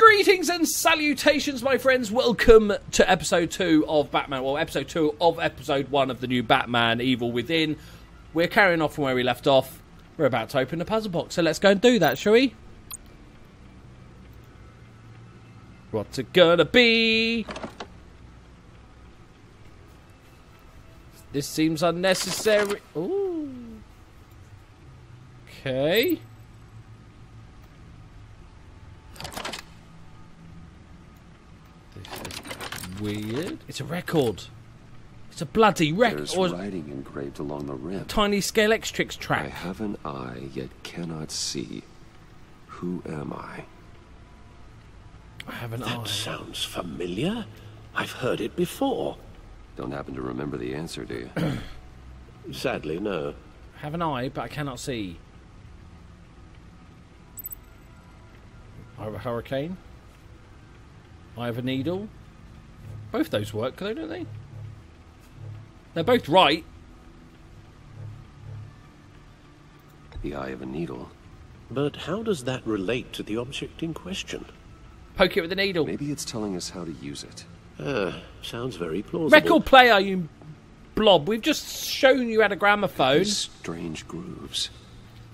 Greetings and salutations, my friends. Welcome to episode 2 of Batman. Well, episode 2 of episode 1 of the new Batman, Evil Within. We're carrying off from where we left off. We're about to open the puzzle box, so let's go and do that, shall we? What's it gonna be? This seems unnecessary. Ooh. Okay. Weird. It's a record. It's a bloody record. There's writing engraved along the rim. Tiny scale X-Trix track. I have an eye, yet cannot see. Who am I? I have an eye. That sounds familiar. I've heard it before. Don't happen to remember the answer, do you? Sadly, no. I have an eye, but I cannot see. I have a hurricane. I have a needle. Both those work, don't they? They're both right. The eye of a needle. But how does that relate to the object in question? Poke it with a needle. Maybe it's telling us how to use it. Sounds very plausible. Record player, you blob. We've just shown you had a gramophone. These strange grooves.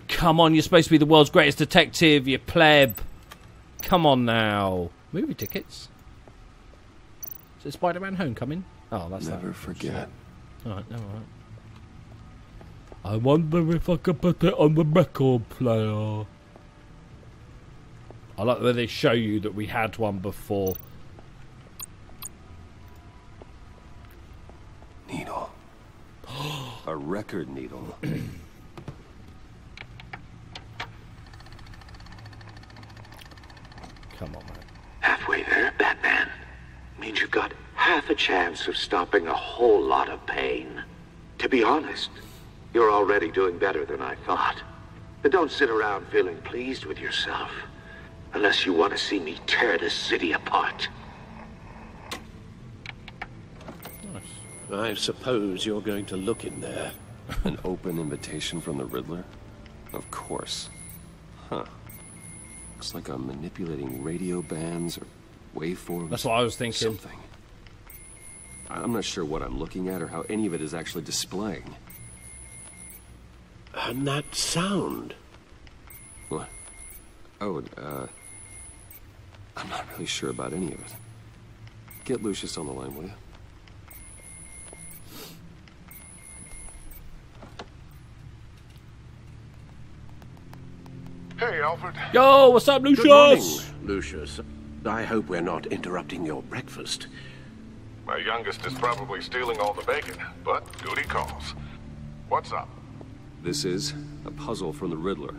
Come on, you're supposed to be the world's greatest detective, you pleb. Come on now. Movie tickets. Is it Spider-Man Homecoming? Oh, that's Never forget. Alright, alright. I wonder if I could put it on the record player. I like that they show you that we had one before. Needle. A record needle. Come on, man. Halfway there, Batman. Means you've got half a chance of stopping a whole lot of pain. To be honest, you're already doing better than I thought. But don't sit around feeling pleased with yourself. Unless you want to see me tear this city apart. I suppose you're going to look in there. An open invitation from the Riddler? Of course. Huh. Looks like I'm manipulating radio bands or waveforms. That's what I was thinking. Something. I'm not sure what I'm looking at or how any of it is actually displaying. And that sound. What? Oh, I'm not really sure about any of it. Get Lucius on the line, will you? Hey, Alfred. Yo, what's up, Lucius? Good morning, Lucius. I hope we're not interrupting your breakfast. My youngest is probably stealing all the bacon, but duty calls. What's up? This is a puzzle from the Riddler.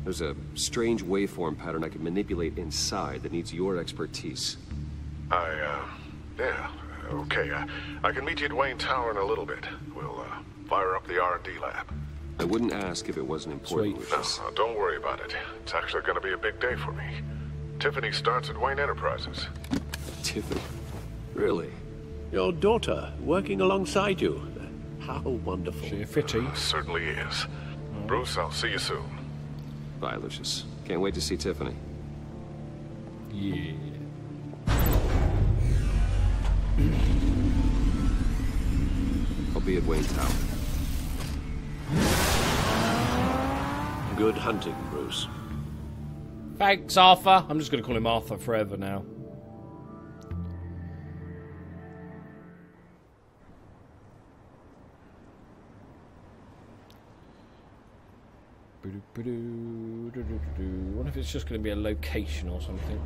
There's a strange waveform pattern I can manipulate inside that needs your expertise. Yeah, okay. I can meet you at Wayne Tower in a little bit. We'll, fire up the R&D lab. I wouldn't ask if it wasn't important, Sweet. Lucius. No, don't worry about it. It's actually going to be a big day for me. Tiffany starts at Wayne Enterprises. Tiffany? Really? Your daughter working alongside you. How wonderful. She a fitty. Certainly is. Bruce, I'll see you soon. Bye, Lucius. Can't wait to see Tiffany. Yeah. I'll be at Wayne Tower. Good hunting, Bruce. Thanks, Arthur. I'm just going to call him Arthur forever now. I wonder if it's just going to be a location or something.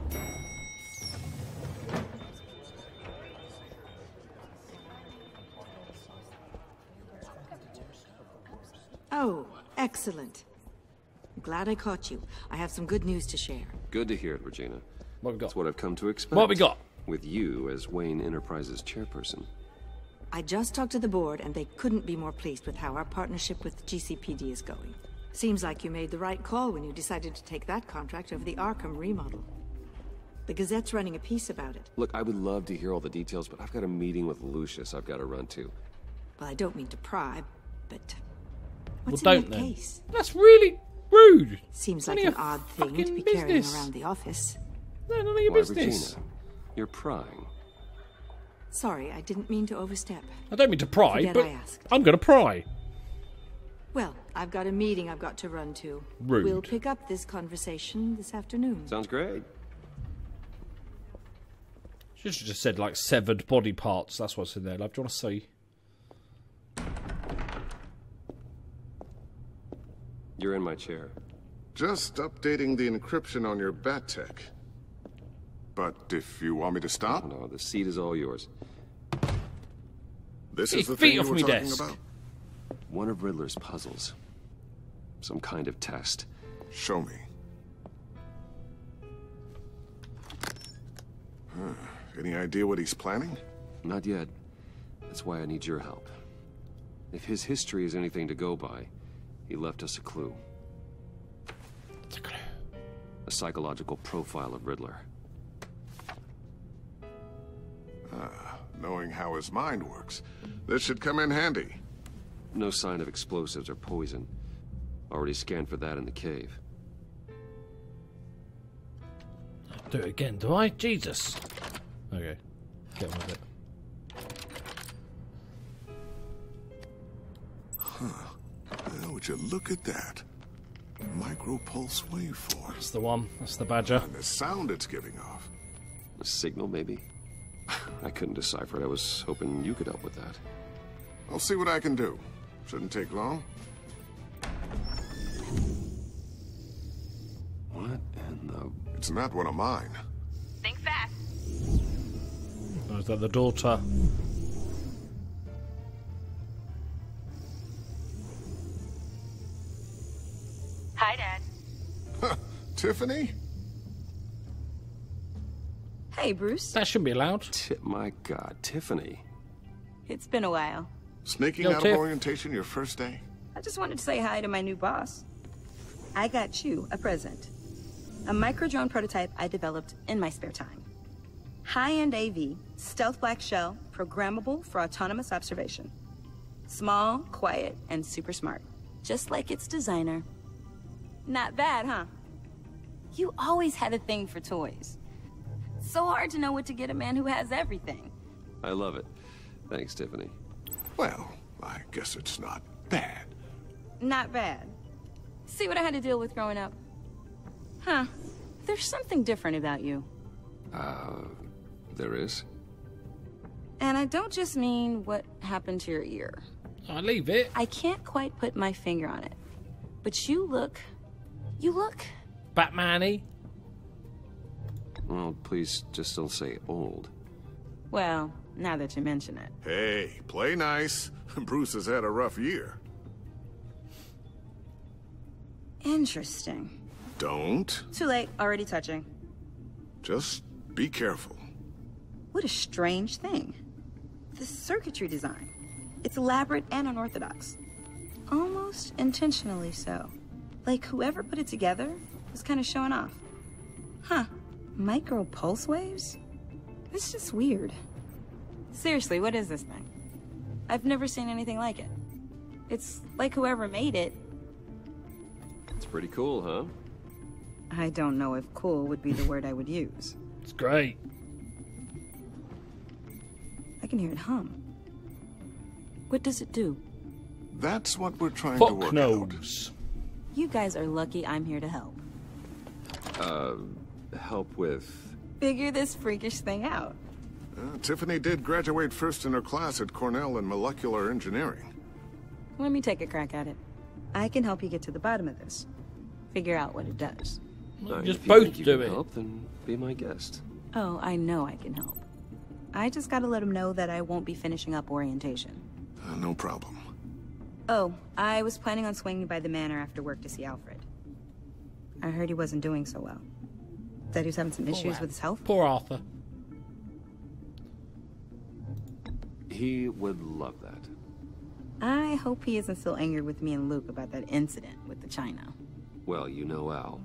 Oh, excellent. I'm glad I caught you. I have some good news to share. Good to hear it, Regina. What we got? That's what I've come to expect. What we got? With you as Wayne Enterprises chairperson. I just talked to the board, and they couldn't be more pleased with how our partnership with GCPD is going. Seems like you made the right call when you decided to take that contract over the Arkham remodel. The Gazette's running a piece about it. Look, I would love to hear all the details, but I've got a meeting with Lucius I've got to run to. Well, I don't mean to pry, but what's Well, in don't that then. case? That's really rude. Seems It's like only an a odd thing to fucking be carrying business. around the office. None of your Why, business. Regina, you're prying. Sorry, I didn't mean to overstep. I don't mean to pry, Forget but I asked. I'm going to pry. Well, I've got a meeting I've got to run to. Rude. We'll pick up this conversation this afternoon. Sounds great. She should have just said, like, severed body parts. That's what's in there, love. Do you want to see? You're in my chair. Just updating the encryption on your bat tech. But if you want me to stop, No, the seat is all yours. this Get is your the thing feet you off were me talking desk. about. One of Riddler's puzzles. Some kind of test. Show me. Any idea what he's planning? Not yet. That's why I need your help. If his history is anything to go by, he left us a clue. It's a clue. A psychological profile of Riddler. Knowing how his mind works, this should come in handy. No sign of explosives or poison. Already scanned for that in the cave. Do it again, do I? Jesus. Okay. Get on with it. Would you look at that? Micro-pulse waveform. That's the one. That's the badger. And the sound it's giving off. A signal, maybe? I couldn't decipher it. I was hoping you could help with that. I'll see what I can do. Shouldn't take long. What in the... It's not one of mine. Think fast. Oh, is that the daughter? Hi, Dad. Tiffany? Hey, Bruce. That shouldn't be allowed. My God, Tiffany. It's been a while. Sneaking Yo, out Tiff. of orientation your first day? I just wanted to say hi to my new boss. I got you a present. A micro-drone prototype I developed in my spare time. High-end AV, stealth black shell, programmable for autonomous observation. Small, quiet, and super smart. Just like its designer. Not bad, huh? You always had a thing for toys. So hard to know what to get a man who has everything. I love it. Thanks, Tiffany. Well, I guess it's not bad. Not bad. See what I had to deal with growing up? Huh. There's something different about you. There is? And I don't just mean what happened to your ear. I leave it. I can't quite put my finger on it. But you look... Batman-y. Well, please just don't say old. Well, now that you mention it. Hey, play nice. Bruce has had a rough year. Interesting. Don't. Too late, already touching. Just be careful. What a strange thing. The circuitry design. It's elaborate and unorthodox. Almost intentionally so. Like whoever put it together was kind of showing off. Huh. Micro pulse waves? It's just weird. Seriously, what is this thing? I've never seen anything like it. It's like whoever made it. It's pretty cool, huh? I don't know if cool would be the word I would use. It's great. I can hear it hum. What does it do? That's what we're trying to Fuck work out. knows. You guys are lucky I'm here to help. Help with... Figure this freakish thing out. Tiffany did graduate first in her class at Cornell in molecular engineering. Let me take a crack at it. I can help you get to the bottom of this. Figure out what it does. Just if you both think you do can it. help, then be my guest. Oh, I know I can help. I just gotta let him know that I won't be finishing up orientation. No problem. Oh, I was planning on swinging by the manor after work to see Alfred. I heard he wasn't doing so well. That he was having some issues with his health. Poor Arthur. He would love that. I hope he isn't still angered with me and Luke about that incident with the china. Well, you know Al.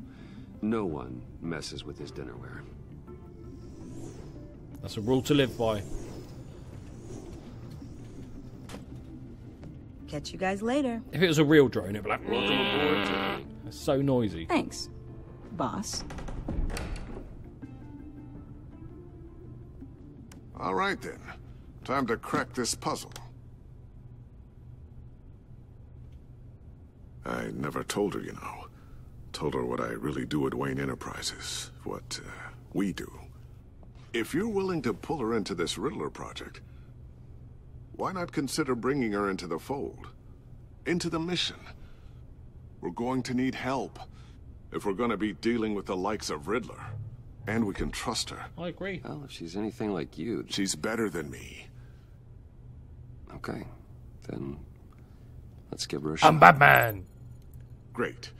No one messes with his dinnerware. That's a rule to live by. Catch you guys later. If it was a real drone, it'd be like... Welcome aboard, Tiffany. It's so noisy. Thanks, boss. All right then. Time to crack this puzzle. I never told her, you know. Told her what I really do at Wayne Enterprises. What we do. If you're willing to pull her into this Riddler project, why not consider bringing her into the fold? Into the mission? We're going to need help if we're going to be dealing with the likes of Riddler. And we can trust her. I agree. Well, if she's anything like you... She's better than me. Okay, then let's give her a shot. I'm Batman. Great.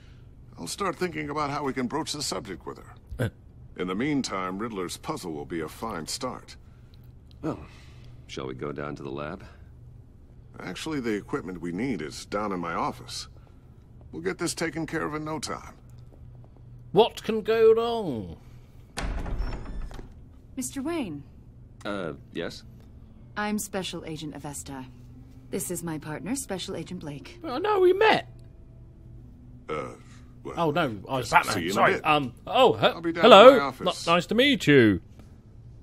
I'll start thinking about how we can broach the subject with her. In the meantime, Riddler's puzzle will be a fine start. Well, shall we go down to the lab? Actually, the equipment we need is down in my office. We'll get this taken care of in no time. What can go wrong? Mr. Wayne. Yes? I'm Special Agent Avesta. This is my partner, Special Agent Blake. I know we met. Well, Oh no, I was see you Batman. in a Sorry. bit. I'll be down hello. in my office. Nice to meet you.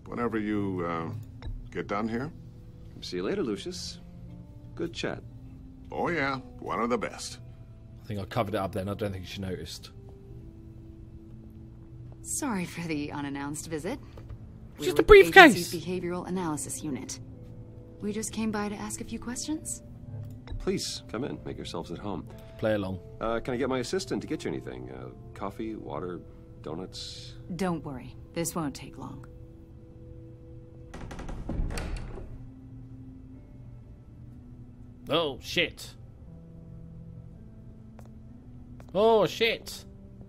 Whenever you, get done here. See you later, Lucius. Good chat. Oh yeah, one of the best. I think I covered it up then. I don't think she noticed. Sorry for the unannounced visit. Just a with the briefcase. agency's behavioral analysis unit. We just came by to ask a few questions. Please, come in. Make yourselves at home. Play along. Can I get my assistant to get you anything? Coffee, water, donuts? Don't worry, this won't take long. Oh shit. Oh shit.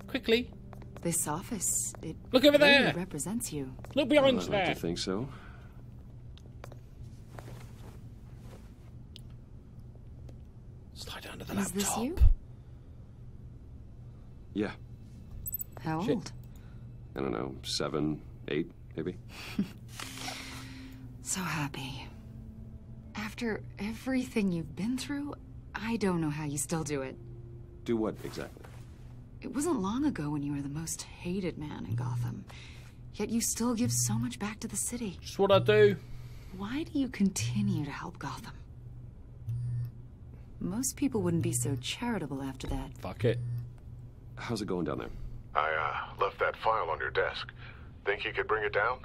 Quickly. This office, it Look over really there. represents you. Look behind I'd like there. to think so. Slide down to the Is laptop. this you? Yeah. How Shit. old? I don't know, 7, 8, maybe? So happy. After everything you've been through, I don't know how you still do it. Do what exactly? It wasn't long ago when you were the most hated man in Gotham. Yet you still give so much back to the city. Just what I do. Why do you continue to help Gotham? Most people wouldn't be so charitable after that. Fuck it. How's it going down there? I, left that file on your desk. Think you could bring it down?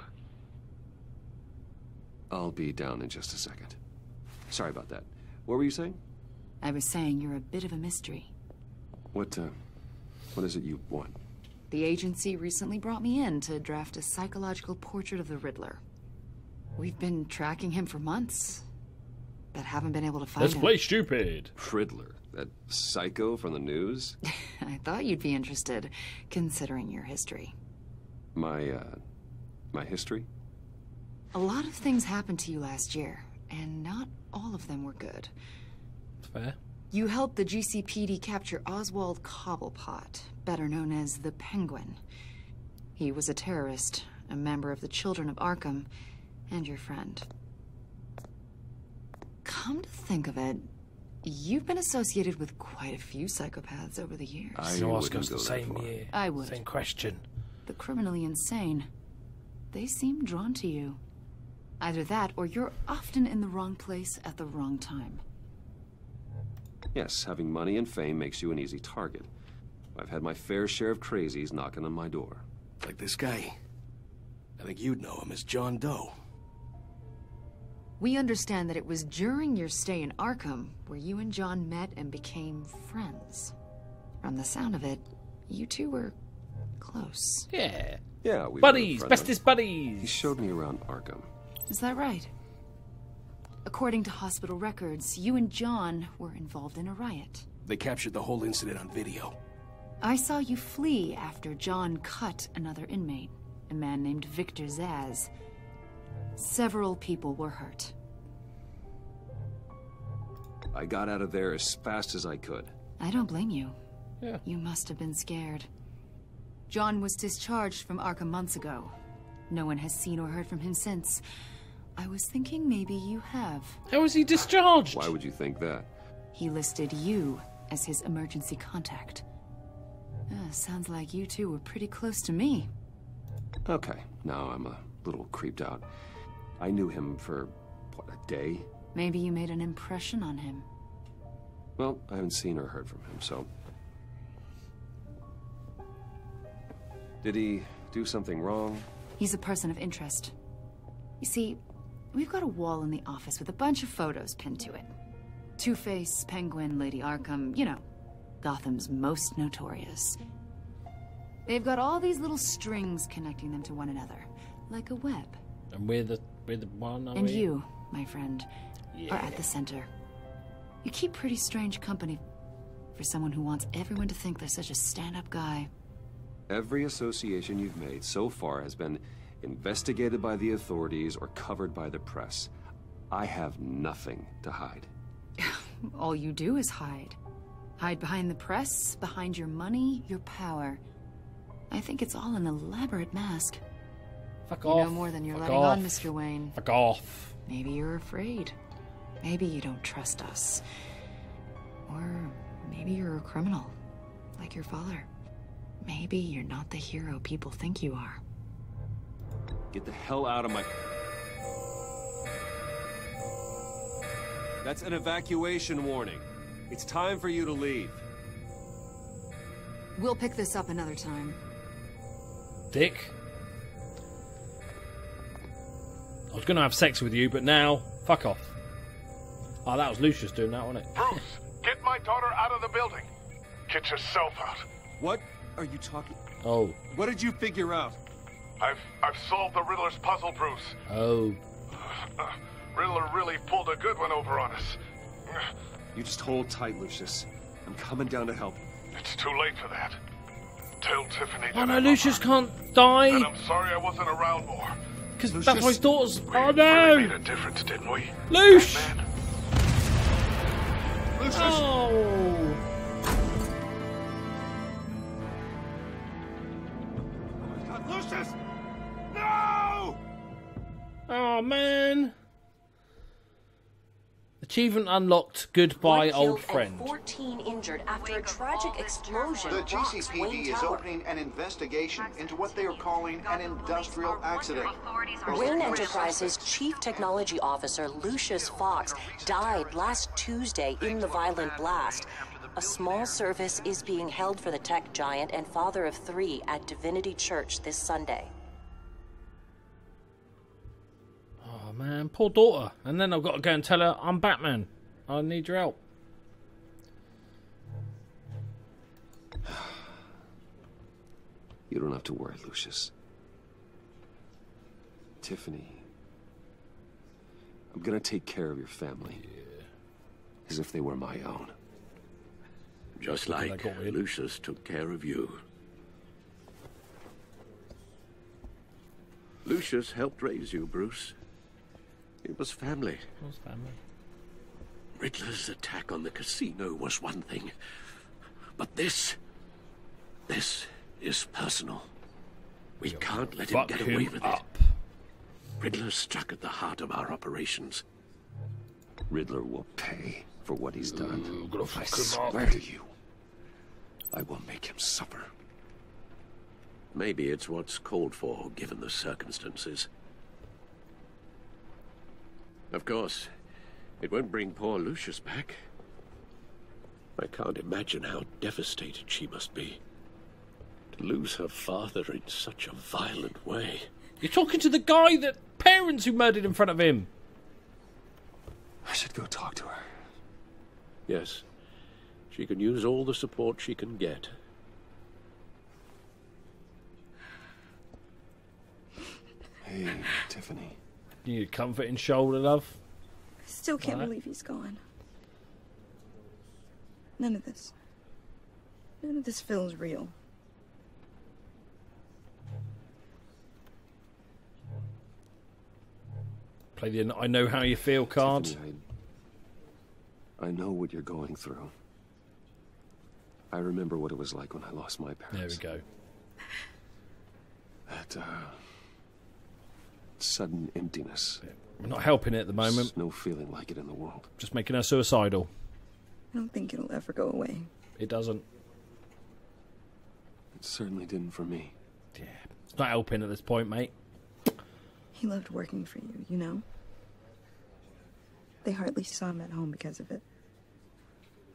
I'll be down in just a second. Sorry about that. What were you saying? I was saying you're a bit of a mystery. What is it you want? The agency recently brought me in to draft a psychological portrait of the Riddler. We've been tracking him for months, but haven't been able to find Let's him. play stupid. Riddler. That psycho from the news? I thought you'd be interested, considering your history. My history? A lot of things happened to you last year, and not all of them were good. Fair. You helped the GCPD capture Oswald Cobblepot, better known as the Penguin. He was a terrorist, a member of the Children of Arkham, and your friend. Come to think of it, you've been associated with quite a few psychopaths over the years. I No, wouldn't Oscar's go the that same far. year. I would. Same question. The criminally insane. They seem drawn to you. Either that, or you're often in the wrong place at the wrong time. Yes, having money and fame makes you an easy target. I've had my fair share of crazies knocking on my door. Like this guy. I think you'd know him as John Doe. We understand that it was during your stay in Arkham where you and John met and became friends. From the sound of it, you two were close. Yeah. Yeah, we Buddies. were friendly. Bestest buddies. He showed me around Arkham. Is that right? According to hospital records, you and John were involved in a riot. They captured the whole incident on video. I saw you flee after John cut another inmate, a man named Victor Zaz. Several people were hurt. I got out of there as fast as I could. I don't blame you. Yeah. You must have been scared. John was discharged from Arkham months ago. No one has seen or heard from him since. I was thinking maybe you have. How was he discharged? Why would you think that? He listed you as his emergency contact. Sounds like you two were pretty close to me. Okay, now I'm a little creeped out. I knew him for, what, a day? Maybe you made an impression on him. Well, I haven't seen or heard from him, so... Did he do something wrong? He's a person of interest. You see, we've got a wall in the office with a bunch of photos pinned to it. Two-Face, Penguin, Lady Arkham, you know, Gotham's most notorious. They've got all these little strings connecting them to one another, like a web. And we're the one, are And we? you, my friend, are at the center. You keep pretty strange company for someone who wants everyone to think they're such a stand-up guy. Every association you've made so far has been investigated by the authorities or covered by the press. I have nothing to hide. All you do is hide. Hide behind the press, behind your money, your power. I think it's all an elaborate mask. Fuck You off. know more than you're Fuck letting off. on, Mr. Wayne. Fuck off. Maybe you're afraid. Maybe you don't trust us. Or maybe you're a criminal, like your father. Maybe you're not the hero people think you are. Get the hell out of my... That's an evacuation warning. It's time for you to leave. We'll pick this up another time. Dick. I was going to have sex with you, but now, fuck off. Oh, that was Lucius doing that, wasn't it? Bruce, get my daughter out of the building. Get yourself out. What are you talking... Oh. What did you figure out? I've solved the Riddler's puzzle, Bruce. Oh. Riddler really pulled a good one over on us. You just hold tight, Lucius. I'm coming down to help. It's too late for that. Tell Tiffany that Oh no, I'm Lucius up. can't die. And I'm sorry I wasn't around more. Because that's why his daughter's... We Oh really no! made a difference, didn't we? Luce! Man. Lucius! Oh! Lucius! No! Oh man! Achievement unlocked. Goodbye, One old killed friend. and 14 injured after a tragic explosion. The rocks GCPD Wayne is Tower. opening an investigation into what they are calling an industrial accident. Wayne Enterprises Chief Technology Officer Lucius Fox died last Tuesday in the violent blast. A small service is being held for the tech giant and father of 3 at Divinity Church this Sunday. Oh man, poor daughter. And then I've got to go and tell her I'm Batman. I need your help. You don't have to worry, Lucius. Tiffany, I'm gonna take care of your family. As if they were my own. Just like Lucius took care of you. Lucius helped raise you, Bruce. It was family. It was family. Riddler's attack on the casino was one thing. But this is personal. We can't let him get away with it. Riddler struck at the heart of our operations. Riddler will pay for what he's done. I swear to you, I will make him suffer. Maybe it's what's called for, given the circumstances. Of course, it won't bring poor Lucius back. I can't imagine how devastated she must be. To lose her father in such a violent way. You're talking to the guy that parents who murdered in front of him. I should go talk to her. Yes, she can use all the support she can get. Hey, Tiffany. You need a comforting shoulder, love. I still can't Alright. believe he's gone. None of this feels real. Play the I know how you feel card. Tiffany, I know what you're going through. I remember what it was like when I lost my parents. There we go. That, sudden emptiness. We're not helping it at the moment. There's no feeling like it in the world. Just making her suicidal. I don't think it'll ever go away. It doesn't. It certainly didn't for me. Yeah. It's not helping at this point, mate. He loved working for you, you know? They hardly saw him at home because of it.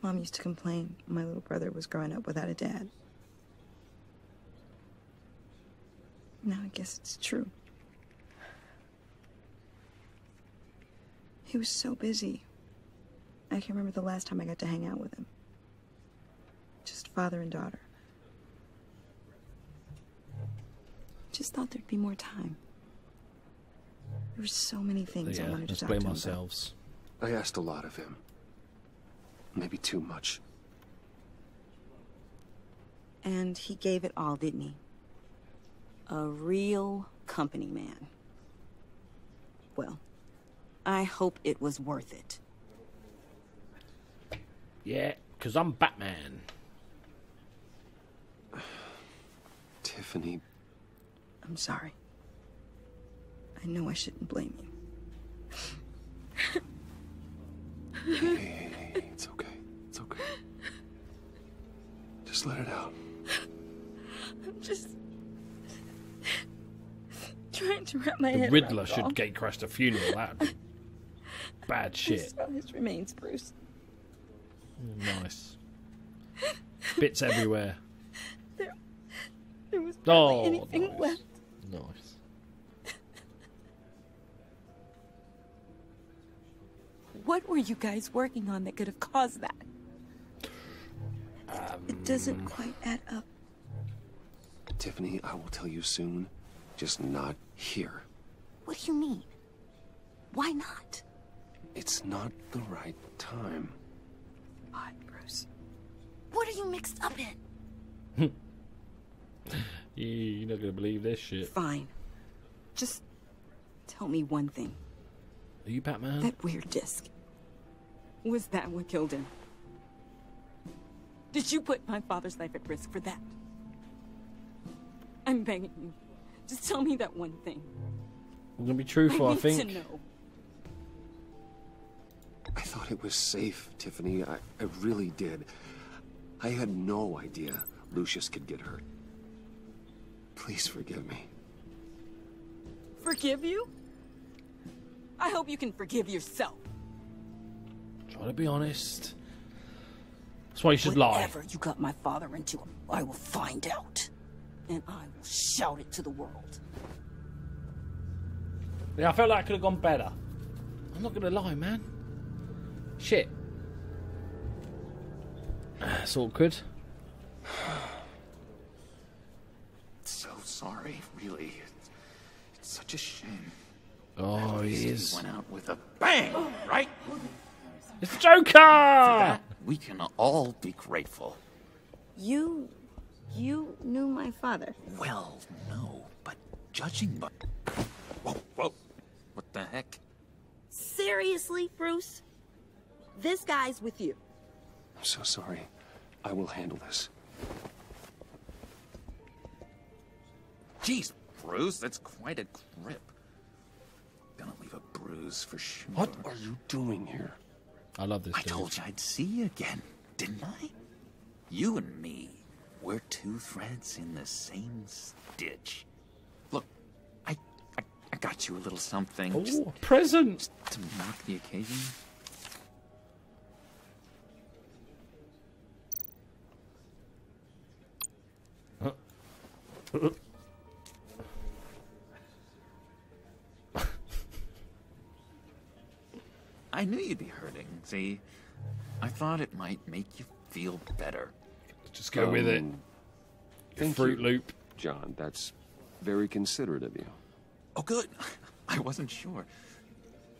Mom used to complain my little brother was growing up without a dad. Now I guess it's true. He was so busy. I can't remember the last time I got to hang out with him. Just father and daughter. Just thought there'd be more time. There were so many things I wanted to talk to him about. Let's blame ourselves. I asked a lot of him. Maybe too much. And he gave it all, didn't he? A real company man. Well, I hope it was worth it. Yeah, because I'm Batman. Tiffany. I'm sorry. I know I shouldn't blame you. Hey, it's okay. It's okay. Just let it out. I'm just trying to wrap my The head Riddler around it should all. gatecrash a funeral. That'd be bad shit. I saw his remains, Bruce. Nice. Bits everywhere. There was barely anything nice. left. Nice. What were you guys working on that could have caused that? It doesn't quite add up. Tiffany, I will tell you soon. Just not here. What do you mean? Why not? It's not the right time. Why, Bruce? What are you mixed up in? You're not going to believe this shit. Fine. Just tell me one thing. Are you Batman? That weird disc. Was that what killed him? Did you put my father's life at risk for that? I'm begging you. Just tell me that one thing. I'm going to be truthful, I think. I need to know. I thought it was safe, Tiffany. I really did. I had no idea Lucius could get hurt. Please forgive me. Forgive you? I hope you can forgive yourself. Try to be honest. That's why you should lie. Whatever you got my father into, I will find out. And I will shout it to the world. Yeah, I felt like I could have gone better. I'm not going to lie, man. Shit. That's awkward. So sorry, really. It's such a shame. Oh, he He is. went out with a bang, right? It's the Joker! For that, we can all be grateful. You knew my father. Well, no, but judging by... Whoa, whoa. What the heck? Seriously, Bruce? This guy's with you. I'm so sorry. I will handle this. Jeez, Bruce, that's quite a grip. Gonna leave a bruise for sure. What are you doing here? I love this I told you I'd see you again, didn't I? You and me, we're two threads in the same stitch. Look, I got you a little something. Oh, just a present! Just to mark the occasion. I knew you'd be hurting, see? I thought it might make you feel better. Just go with it. Thank Fruit you, Loop. John. That's very considerate of you. Oh, good. I wasn't sure.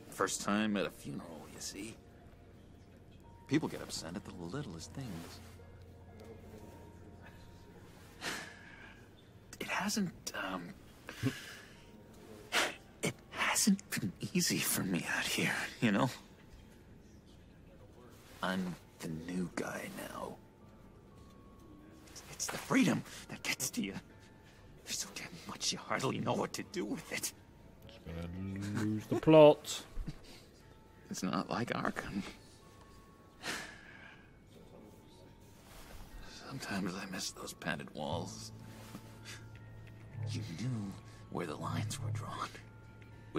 First time at a funeral, you see. People get upset at the littlest things. It hasn't been easy for me out here, you know? I'm the new guy now. It's the freedom that gets to you. There's so damn much you hardly know what to do with it. Just gonna lose the plot. It's not like Arkham. Sometimes I miss those padded walls. You knew where the lines were drawn.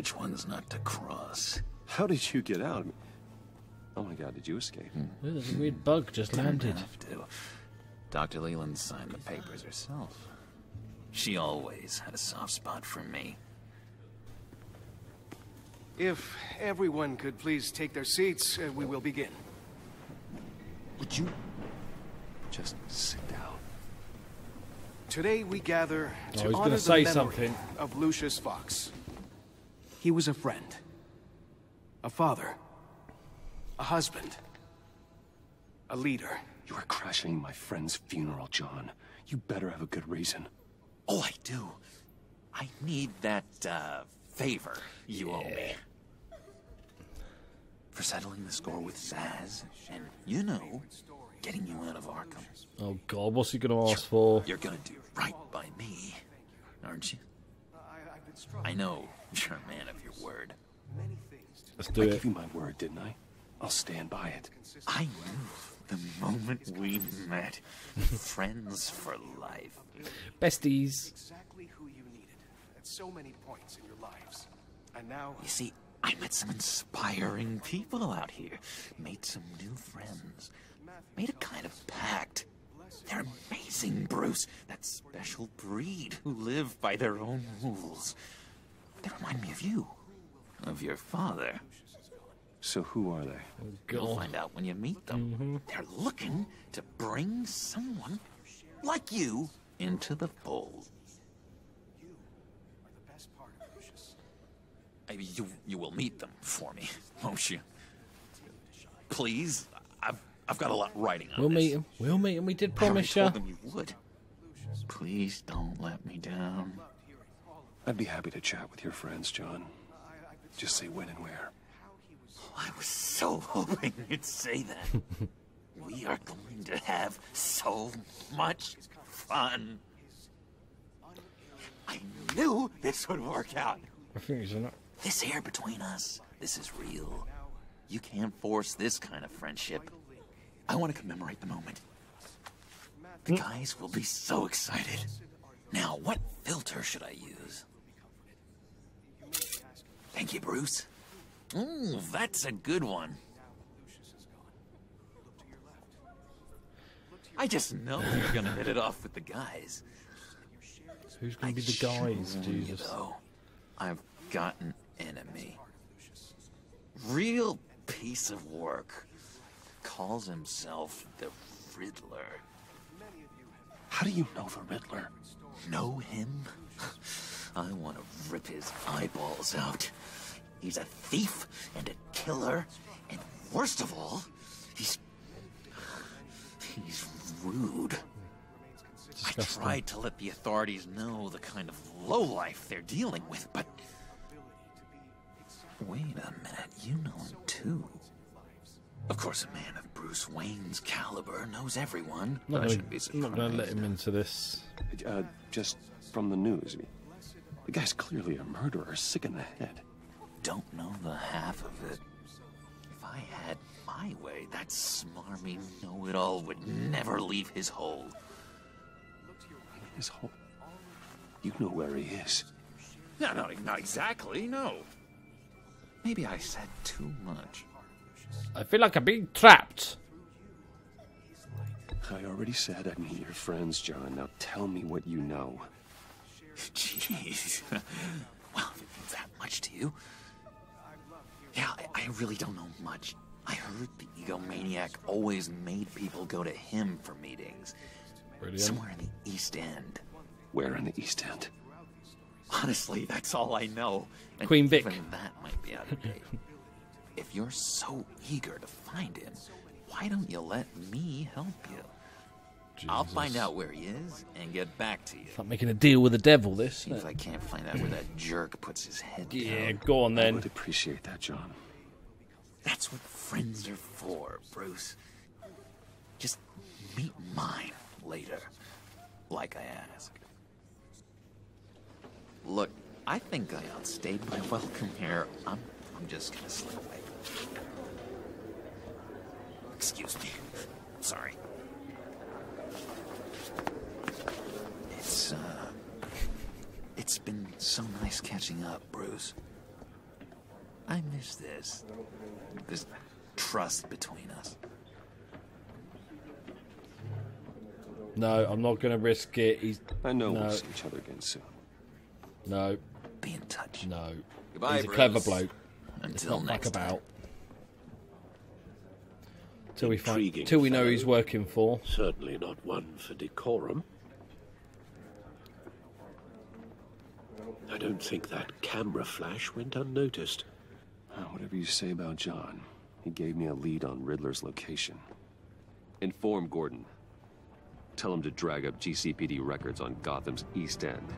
which ones not to cross. How did you get out? Oh my god, did you escape? Ooh, there's a weird bug just landed. Have to. Dr. Leland signed the papers herself. She always had a soft spot for me. If everyone could please take their seats, we will begin. Would you just sit down? Today we gather Oh, to he's honor gonna the say memory something. of Lucius Fox. He was a friend, a father, a husband, a leader. You are crashing my friend's funeral, John. You better have a good reason. Oh, I do. I need that, favor you owe me. For settling the score with Zaz, and, you know, getting you out of Arkham. Oh god, what's he gonna ask for? You're gonna do right by me, aren't you? I know you're a man of your word. Let's do I it. gave you my word, didn't I? I'll stand by it. I knew the moment we met. Friends for life. Besties. Exactly who you needed at so many points in your lives. And now... You see, I met some inspiring people out here. Made some new friends. Made a kind of pact. They're amazing, Bruce. That special breed who live by their own rules. They remind me of you. Of your father. So who are they? Oh, You'll find out when you meet them. They're looking to bring someone like you into the fold. You will meet them for me, won't you? Please, I've got a lot writing on We'll this. meet him. We'll meet him. We did promise I you. already told them you would. Please don't let me down. I'd be happy to chat with your friends, John. Just say when and where. I was so hoping you'd say that. We are going to have so much fun. I knew this would work out. I think he's not. This air between us, this is real. You can't force this kind of friendship. I want to commemorate the moment. The guys will be so excited. Now, what filter should I use? Thank you, Bruce. Ooh, that's a good one. I just know you're gonna hit it off with the guys. Who's gonna be the guys, Jesus? Though, I've got an enemy. Real piece of work. Calls himself the Riddler. How do you know the Riddler? Know him? I want to rip his eyeballs out. He's a thief and a killer, and worst of all, he's rude. I tried to let the authorities know the kind of lowlife they're dealing with, but... Wait a minute, you know him too. Of course, a man of Bruce Wayne's caliber knows everyone. I shouldn't be I'm surprised. not going to let him into this. Just from the news. The guy's clearly a murderer, sick in the head. Don't know the half of it. If I had my way, that smarmy know-it-all would never leave his hole. His hole? You know where he is. No, not exactly, no. Maybe I said too much. I feel like I'm being trapped. I already said I'd meet your friends, John. Now tell me what you know. Jeez. Well, if it means that much to you. Yeah, I really don't know much. I heard the egomaniac always made people go to him for meetings. Brilliant. Somewhere in the East End. Where in the East End? Honestly, that's all I know. And Queen Vic. Even that might be out of date. If you're so eager to find him, why don't you let me help you? Jesus. I'll find out where he is and get back to you. It's like making a deal with the devil, this. See if I can't find out where that jerk puts his head Yeah, down. go on I then. would appreciate that, John. That's what friends are for, Bruce. Just meet mine later, like I asked. Look, I think I outstayed my welcome here. I'm just gonna slip away. Excuse me. Sorry. It's been so nice catching up, Bruce. I miss this. This trust between us. No, I'm not going to risk it. I know we'll see each other again soon. No. Be in touch. No. Goodbye, He's a Bruce. clever bloke. Until it's not next muck time. about. Till we Intriguing till we know who fellow. he's working for. Certainly not one for decorum. I don't think that camera flash went unnoticed. Whatever you say about John, he gave me a lead on Riddler's location. Inform Gordon. Tell him to drag up GCPD records on Gotham's East End.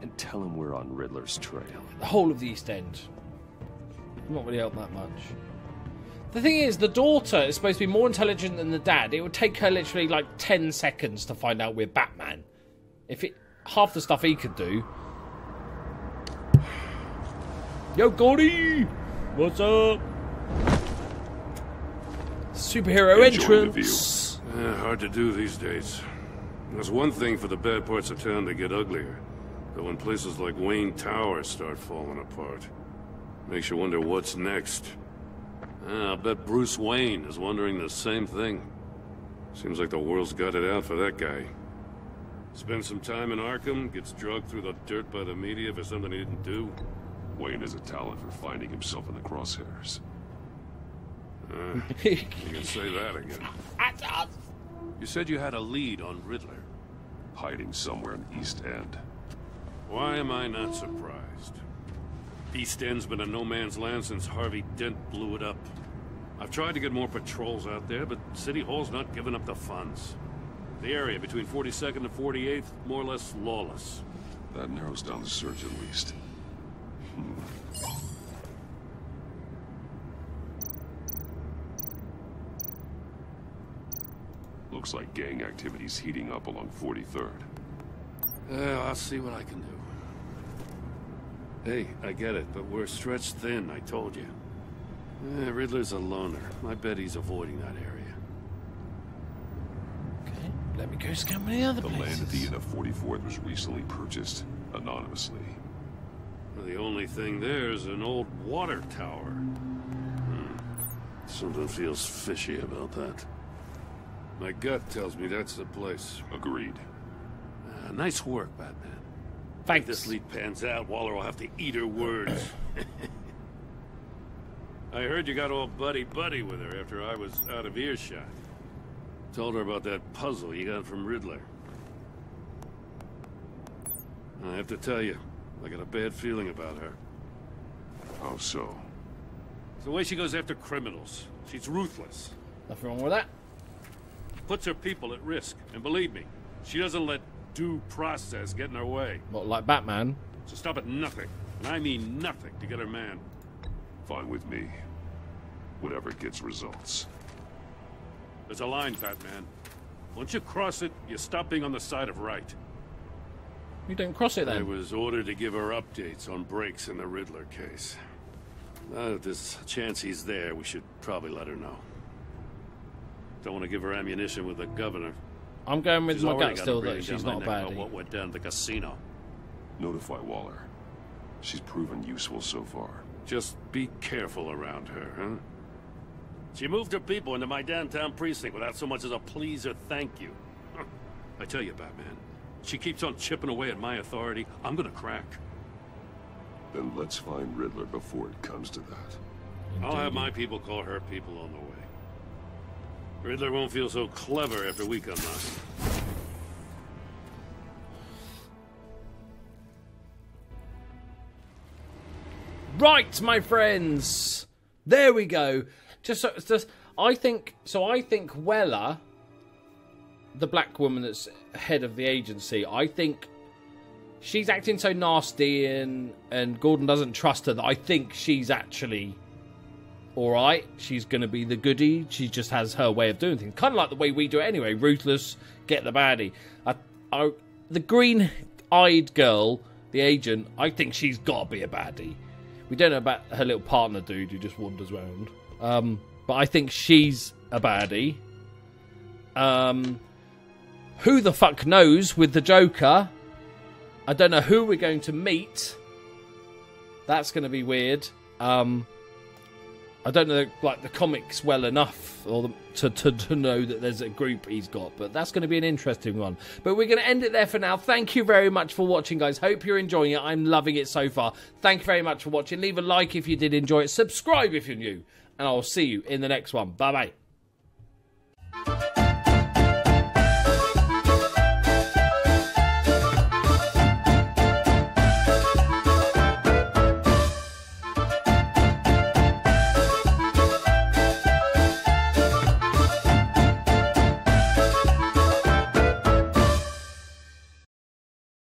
And tell him we're on Riddler's trail. The whole of the East End. Not really helped that much. The thing is, the daughter is supposed to be more intelligent than the dad. It would take her literally like 10 seconds to find out we're Batman. If it half the stuff he could do. Yo, Gordy! What's up? Superhero entrance. Hard to do these days. There's one thing for the bad parts of town to get uglier. But when places like Wayne Tower start falling apart, makes you wonder what's next. I'll bet Bruce Wayne is wondering the same thing. Seems like the world's got it out for that guy. Spends some time in Arkham, gets drugged through the dirt by the media for something he didn't do. Wayne is a talent for finding himself in the crosshairs. You can say that again. You said you had a lead on Riddler. Hiding somewhere in East End. Why am I not surprised? East End's been a no-man's land since Harvey Dent blew it up. I've tried to get more patrols out there, but City Hall's not giving up the funds. The area between 42nd and 48th, more or less lawless. That narrows down the search at least. Looks like gang activity's heating up along 43rd. I'll see what I can do. Hey, I get it, but we're stretched thin, I told you. Riddler's a loner. I bet he's avoiding that area. Okay, let me go scan the other places. The land at the end of 44th was recently purchased, anonymously. Well, the only thing there is an old water tower. Something feels fishy about that. My gut tells me that's the place. Agreed. Nice work, Batman. Thanks. If this lead pans out, Waller will have to eat her words. I heard you got all buddy-buddy with her after I was out of earshot. Told her about that puzzle you got from Riddler. I have to tell you, I got a bad feeling about her. How so? It's the way she goes after criminals. She's ruthless. Nothing wrong with that. Puts her people at risk. And believe me, she doesn't let due process get in her way. Not like Batman. So stop at nothing. And I mean nothing to get her man. Fine with me. Whatever gets results. There's a line, Batman. Once you cross it, you stop being on the side of right. You don't cross it then. I was ordered to give her updates on breaks in the Riddler case. Now that there's a chance he's there, we should probably let her know. Don't want to give her ammunition with the governor. I'm going with She's my already gut got still a breathing that she's down not my neck about baddie. what went down at the casino. Notify Waller. She's proven useful so far. Just be careful around her, huh? She moved her people into my downtown precinct without so much as a please or thank you. I tell you, Batman, she keeps on chipping away at my authority. I'm gonna crack. Then let's find Riddler before it comes to that. I'll have my people call her people on the way. Riddler won't feel so clever after we come knocking. Right, my friends. There we go. I think Weller, the black woman that's head of the agency, I think she's acting so nasty and Gordon doesn't trust her that I think she's actually alright. She's going to be the goodie. She just has her way of doing things. Kind of like the way we do it anyway. Ruthless, get the baddie. The green-eyed girl, the agent, I think she's got to be a baddie. We don't know about her little partner dude who just wanders around. But I think she's a baddie. Who the fuck knows with the Joker? I don't know who we're going to meet. That's going to be weird. I don't know, like, the comics well enough to know that there's a group he's got, but that's going to be an interesting one. But we're going to end it there for now. Thank you very much for watching, guys. Hope you're enjoying it. I'm loving it so far. Thank you very much for watching. Leave a like if you did enjoy it. Subscribe if you're new, and I'll see you in the next one. Bye-bye.